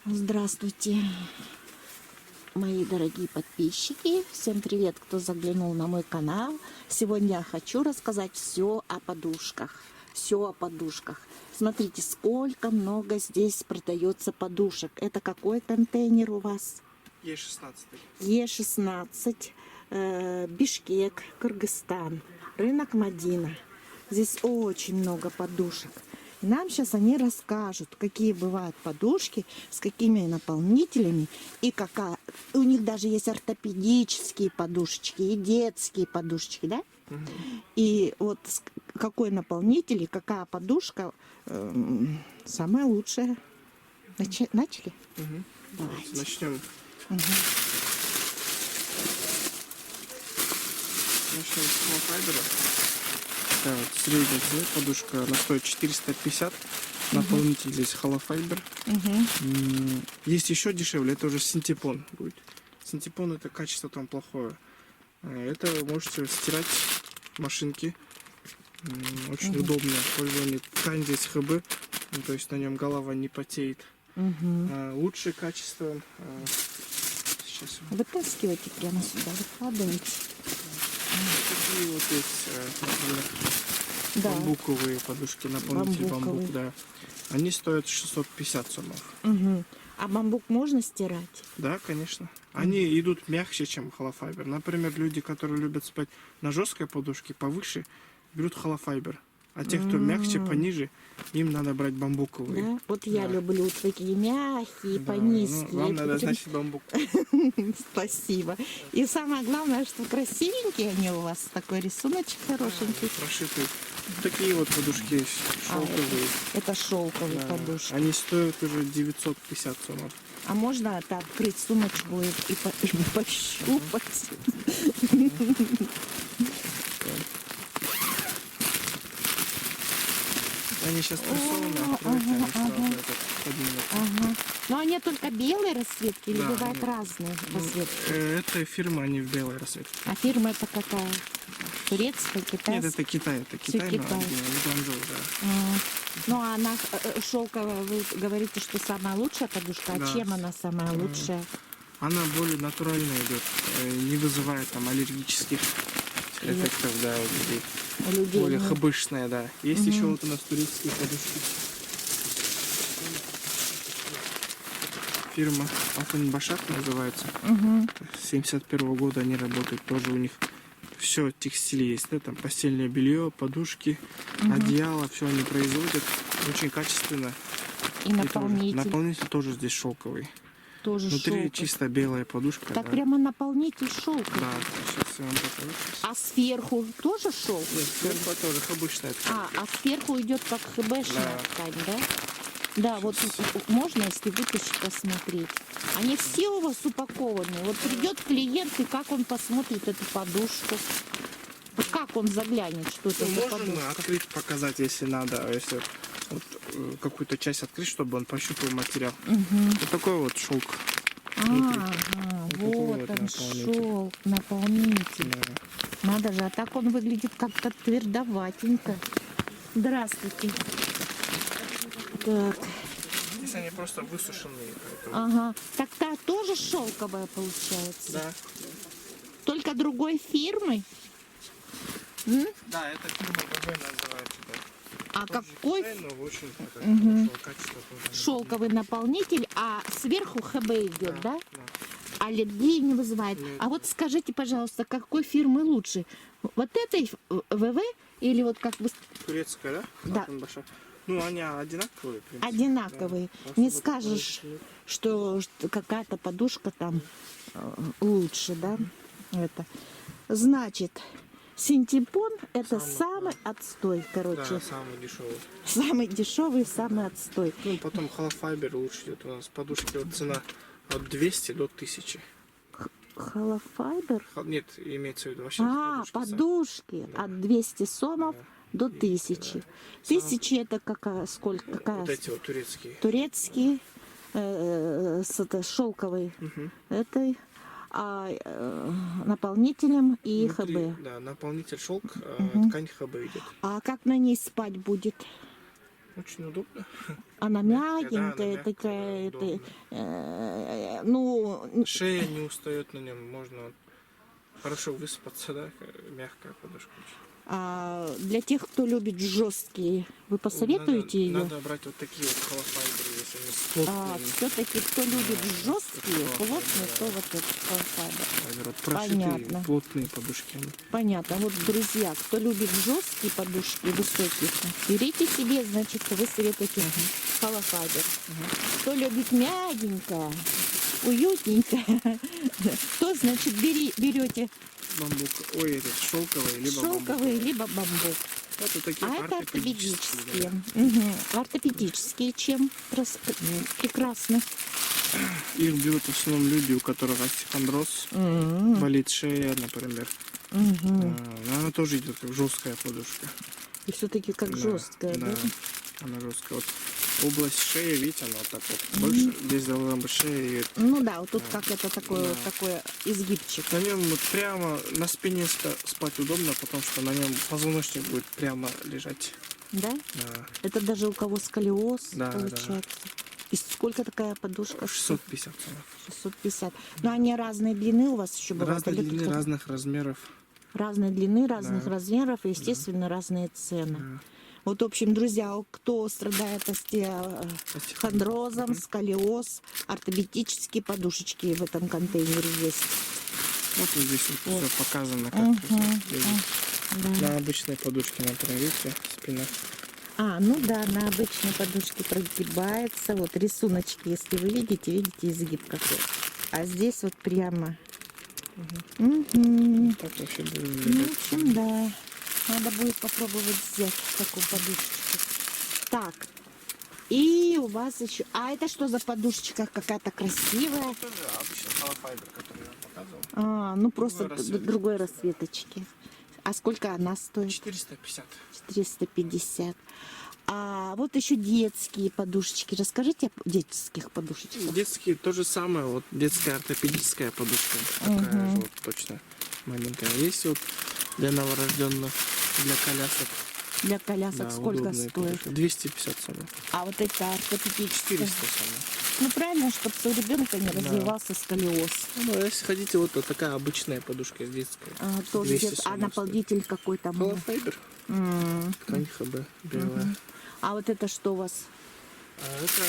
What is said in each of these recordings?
Здравствуйте, мои дорогие подписчики. Всем привет, кто заглянул на мой канал. Сегодня я хочу рассказать все о подушках. Все о подушках. Смотрите, сколько много здесь продается подушек. Это какой контейнер у вас? Е16. Е16, Бишкек, Кыргызстан, рынок Мадина. Здесь очень много подушек. Нам сейчас они расскажут, какие бывают подушки, с какими наполнителями, и какая. У них даже есть ортопедические подушечки и детские подушечки, да? Угу. И вот какой наполнитель и какая подушка самая лучшая. Начали? Угу. Давайте. Начнем. Угу. Начнем с холофайбера. Да, вот средняя цена подушка, она стоит 450. Наполнитель здесь холофайбер. Есть еще дешевле, это уже синтепон будет. Синтепон это качество там плохое. Это вы можете стирать в машинке. Очень удобно в пользовании. Ткань здесь ХБ, то есть на нем голова не потеет. Лучшее качество. Сейчас. Вытаскивайте прямо сюда, выкладывайте. Такие вот есть, например, бамбуковые подушки, наполнитель бамбук, да. Они стоят 650 сомов. А бамбук можно стирать? Да, конечно. Они идут мягче, чем холофайбер. Например, люди, которые любят спать на жесткой подушке, повыше, берут холофайбер. А те, кто мягче, пониже, им надо брать бамбуковые. Да? Вот я люблю такие мягкие, Да, понизкие. ну, вам надо, значит, бамбук. Спасибо. И самое главное, что красивенькие они у вас. Такой рисуночек хорошенький. Прошитые. Такие вот подушки есть, шелковые. Это шелковые подушки. Они стоят уже 950 сомов. А можно это открыть сумочку и пощупать? Они сейчас прессованы, откройте, они сразу этот поднимут. Но они только белые расцветки или Да, бывают они- разные расцветки? Это фирма, они в белой расцветке. А фирма это какая? Турецкая, китайская? Нет, это Китай, Всё но Китай. Гуанчжоу, да. Ну, а она шелковая, вы говорите, что самая лучшая подушка. А Да. чем она самая лучшая? Она более натурально идет, не вызывает там аллергических эффектов, да, у людей. Людей. Более хбышная, да. Есть еще вот у нас турецкие подушки. Фирма Алтын Башак называется. С 71 года они работают, тоже у них все текстиль есть, да, там постельное белье, подушки, одеяло, все они производят очень качественно. И наполнитель. Наполнитель тоже здесь шелковый. Тоже Внутри шелковый. чисто белая подушка. Так да. прямо наполнитель шелковый. Да, сейчас я вам покажу. А сверху тоже шелк? Нет, сверху тоже обычная ткань. А сверху идет как хбшная Да. ткань, да? Да, вот можно, если вытащить, посмотреть. Они все у вас упакованы. Вот придет клиент, и как он посмотрит эту подушку? Вот как он заглянет, что это за Можем подушка? открыть, показать, если надо, если вот, какую-то часть открыть, чтобы он пощупал материал. Вот такой вот шелк. Ага, такой вот вот он наполнитель. шелк, наполнитель. Да. Надо же, а так он выглядит как-то твердоватенько. Здравствуйте. Так, Здесь они просто высушенные. Поэтому... ага. Так та тоже шелковая получается? Да. Только другой фирмы? Да, это фирма ББ называется. Да. А Тоже какой Китай, но очень хорошего качества тоже. шелковый наполнитель, а сверху ХБ идет, да? Да. Аллергии не вызывает. Нет. А вот скажите, пожалуйста, какой фирмы лучше? Вот этой ВВ или вот как вы... Турецкая, да? Да. Алтын Башак. Ну, они одинаковые, в принципе. Одинаковые. Да. Не Особо скажешь, такого нет. что какая-то подушка там лучше, да? Это. Значит, синтепон это самый отстой, короче. Да, самый дешевый. Самый дешевый, самый отстой. Ну, потом холофайбер лучше идет у нас. Подушки вот цена от 200 до 1000. Холофайбер? Нет, имеется в виду вообще Подушки от 200 сомов до 1000. 1000 это какая, сколько? Какая? Вот эти вот турецкие. Турецкие, с шелковой этой, наполнителем и Внутри, ХБ. да, наполнитель шелк, ткань ХБ идет. А как на ней спать будет? Очень удобно. Она мягенькая, мягкая, такая, да, это, удобно. ну, Шея не устает на нем, можно хорошо выспаться, да, мягкая подушка. для тех, кто любит жесткие, вы посоветуете ее? Надо брать вот такие вот холофайберы, если они с плотными. Все-таки кто любит жесткие, это плотные, да. то вот этот холофайбер. Файбер, вот прошитые, Понятно. плотные подушки. Они. Понятно. Вот, друзья, кто любит жесткие подушки, высокие, берите себе, значит, вы советуете холофайбер. Кто любит мягенькое, уютненькое, то, значит, берете Бамбук, ой, этот шелковый, либо шелковый, бамбуковый. либо бамбук. Вот вот такие А это ортопедические. ортопедические. Ортопедические чем? Прекрасно. Их берут в основном люди, у которых остеохондроз, болит шея, например. Она тоже идет как жесткая подушка. И все-таки как жесткая, да? Она жесткая. Вот область шеи, видите, она вот так вот больше, здесь должна быть шея. И Ну да, вот тут как это такое, Да. такой изгибчик. на нем вот прямо на спине спать удобно, потому что на нем позвоночник будет прямо лежать. Да? Да. Это даже у кого сколиоз Да, получается. И сколько такая подушка? 650 ценов. 650. Но они разной длины у вас еще бывают? Разной или длины, только разных размеров. разной длины, разных Да. размеров и, естественно, разные цены. Да. Вот, в общем, друзья, кто страдает остеохондрозом, сколиоз, ортопедические подушечки в этом контейнере есть. Вот здесь вот все показано, как Да. на обычной подушке, например, видите, спина. Ну да, на обычной подушке прогибается. Вот рисуночки, если вы видите изгиб какой. А здесь вот прямо. Мгм. Так вообще будет Ну, выглядеть. в общем, да. Надо будет попробовать взять такую подушечку. Так. И у вас еще... А это что за подушечка какая-то красивая? Тоже обычный холофайбер, который я вам показывал. Ну просто расцветочки. другой расцветочки. А сколько она стоит? 450. 450. А вот еще детские подушечки. Расскажите о детских подушечках. Детские то же самое, вот детская ортопедическая подушка. Такая же вот точно маленькая. Есть вот для новорожденных, для колясок. Для колясок Да, сколько удобные стоит? подушки. 250 самое. А вот это ортопедическая. 400 самое. Ну правильно, чтобы у ребенка не развивался сколиоз. Ну, если хотите, вот такая обычная подушка детская. Тоже 200 где-то, сомов наполнитель какой там. Холофайбер. Ткань ХБ белая. А вот это что у вас? Это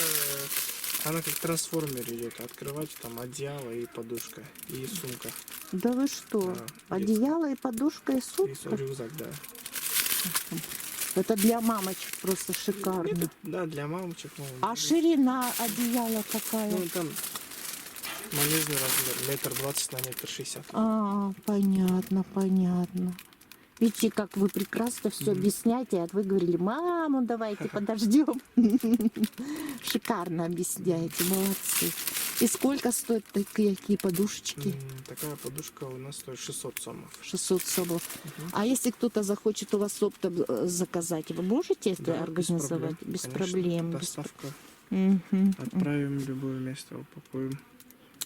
она как трансформер идет. Открывать там одеяло и подушка. И сумка. Да вы что? Да, Одеяло и подушка и И сумка? рюкзак, да. Это для мамочек просто шикарно. Это, да, для мамочек. А ширина одеяла какая? Ну, там манежный размер. 1,20 на 1,60 Понятно, понятно. Видите, как вы прекрасно все объясняете, а вы говорили, маму, давайте подождем. Шикарно объясняете, молодцы. И сколько стоят такие подушечки? Такая подушка у нас стоит 600 сомов. 600 сомов. А если кто-то захочет у вас оптом заказать, вы можете это Да, организовать? Без Конечно, проблем. Доставка. Мгм. Отправим в любое место, упакуем.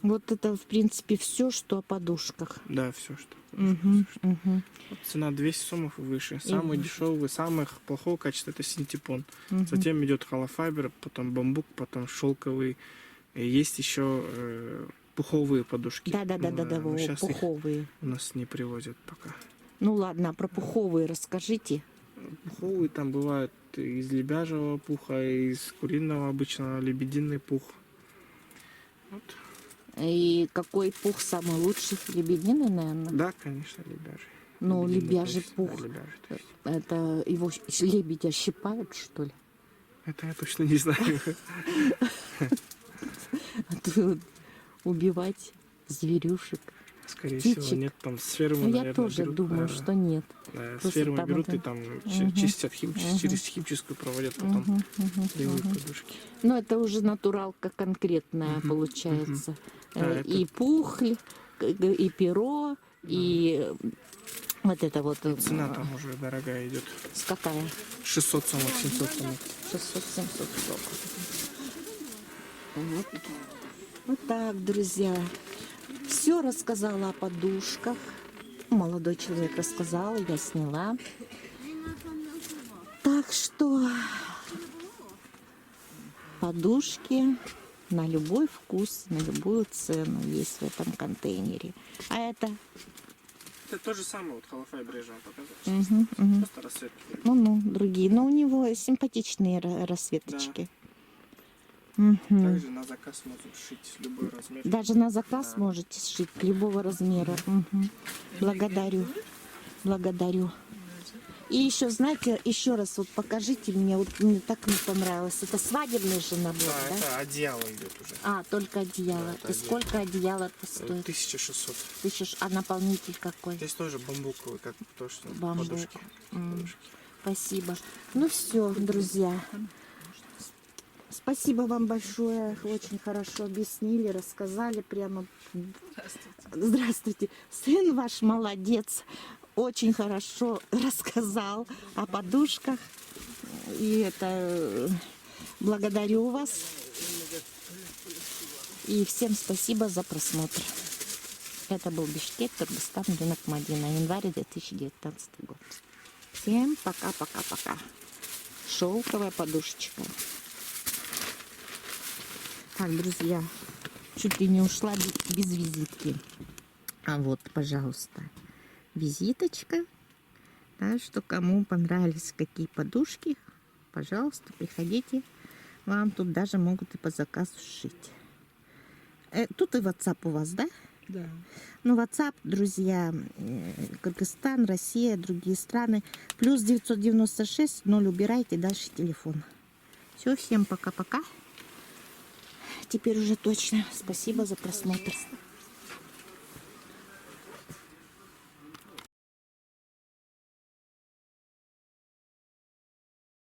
Вот это, в принципе, все, что о подушках. Да, все что. Мгм, мгм. Вот цена 200 сомов и выше. Самый выше. дешевый, самых плохого качества это синтепон. Затем идет холофайбер, потом бамбук, потом шелковый. И есть еще пуховые подушки. Да, Но сейчас их пуховые. у нас не привозят пока. Ну ладно, а про пуховые расскажите. Пуховые там бывают из лебяжьего пуха, из куриного обычно лебединый пух. Вот. И какой пух самый лучший? Лебединый, наверное? Да, конечно, лебяжий. Ну, лебяжий то есть, пух. Да, лебяжий, то есть. Это его лебедя щипают, что ли? Это я точно не знаю. А то убивать зверюшек. Скорее Птичек. всего, нет, там с фермы, Ну, я наверное, тоже берут, думаю, да. что нет. Да, с Просто фермы там берут это- и там чистят через химчистку проводят потом белые подушки. Ну, это уже натуралка конкретная получается. Да, И пух, и перо, и вот это вот. Цена там уже дорогая идет. С какая? 600 сомов, 700 сомов. 600-700 соков. Вот так, друзья. Все рассказала о подушках. Молодой человек рассказал, я сняла. Так что Подушки на любой вкус, на любую цену есть в этом контейнере. А это? Это то же самое, вот холофайбер я же вам показывал. Мгм, мгм. Просто расцветки. Ну, другие. Но у него симпатичные расцветочки. Мгм. Также на заказ можно сшить любой размер. Даже на заказ Да. можете сшить любого размера. Мгм. Благодарю. Благодарю. И еще, знаете, еще раз вот покажите мне, вот мне так не понравилось. Это свадебный же набор, Да, да? это одеяло идет уже. А, только одеяло. это И сколько одеяло стоит? 1600. А наполнитель какой? Здесь тоже бамбуковый, как то, что Бамбук. подушки. М. Спасибо. Ну все, друзья. Спасибо вам большое. Очень хорошо объяснили, рассказали прямо. Здравствуйте. Сын ваш молодец. Очень хорошо рассказал о подушках. И это благодарю вас. И всем спасибо за просмотр. Это был Бишкек, Кыргызстан, рынок Мадина, январь 2019 год. Всем пока-пока-пока. Шелковая подушечка. Так, друзья, чуть ли не ушла без визитки. А вот, пожалуйста, визиточка. Так что кому понравились какие подушки, пожалуйста, приходите. Вам тут даже могут и по заказу сшить. Тут и WhatsApp у вас, да? Да. Ну, WhatsApp, друзья, Кыргызстан, Россия, другие страны. Плюс 996, 0 убирайте, дальше телефон. Все, всем пока-пока. Теперь уже точно. Спасибо за просмотр.